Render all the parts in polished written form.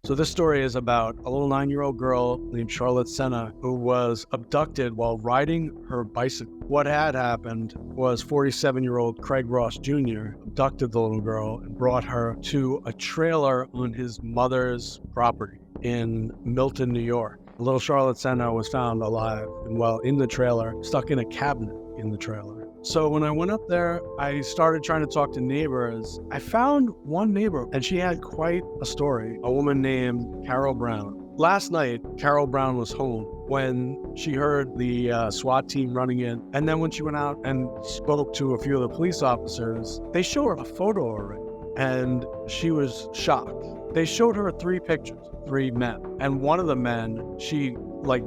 So this story is about a little 9-year-old girl named Charlotte Sena who was abducted while riding her bicycle. What had happened was 47-year-old Craig Ross Jr. abducted the little girl and brought her to a trailer on his mother's property in Milton, New York. Little Charlotte Sena was found alive and well in the trailer, stuck in a cabinet in the trailer. So when I went up there, I started trying to talk to neighbors. I found one neighbor, and she had quite a story, a woman named Carol Brown. Last night, Carol Brown was home when she heard the SWAT team running in. And then when she went out and spoke to a few of the police officers, they showed her a photo already, and she was shocked. They showed her 3 pictures, 3 men. And one of the men, she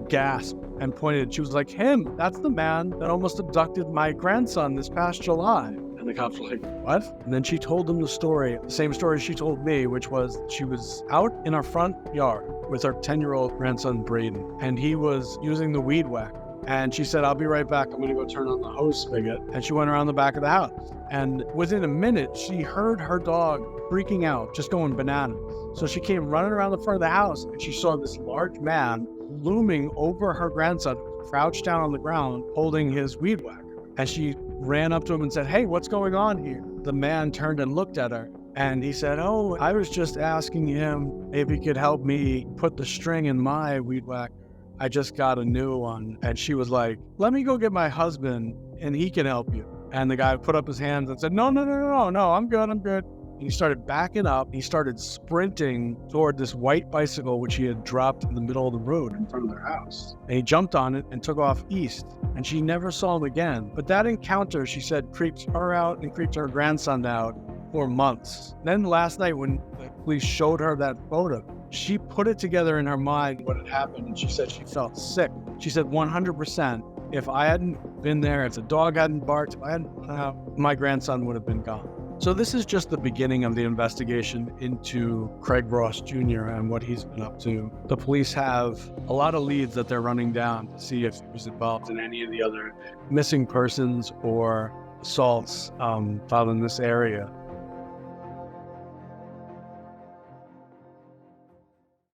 gasped and pointed. She was like, him, that's the man that almost abducted my grandson this past July. And the cops were like, what? And then she told them the story, the same story she told me, which was she was out in our front yard with her 10-year-old grandson, Braiden, and he was using the weed whacker. And she said, I'll be right back. I'm going to go turn on the hose spigot. And she went around the back of the house. And within a minute, she heard her dog freaking out, just going bananas. So she came running around the front of the house, and she saw this large man looming over her grandson, crouched down on the ground, holding his weed whacker. And she ran up to him and said, hey, what's going on here? The man turned and looked at her, and he said, oh, I was just asking him if he could help me put the string in my weed whacker. I just got a new one. And she was like, let me go get my husband and he can help you. And the guy put up his hands and said, no, I'm good. And he started backing up. He started sprinting toward this white bicycle, which he had dropped in the middle of the road in front of their house. And he jumped on it and took off east. And she never saw him again. But that encounter, she said, creeps her out and creeps her grandson out for months. Then last night when the police showed her that photo, she put it together in her mind what had happened, and she said she felt sick. She said 100%, if I hadn't been there, if the dog hadn't barked, if I hadn't, my grandson would have been gone. So this is just the beginning of the investigation into Craig Ross Jr. and what he's been up to. The police have a lot of leads that they're running down to see if he was involved in any of the other missing persons or assaults filed in this area.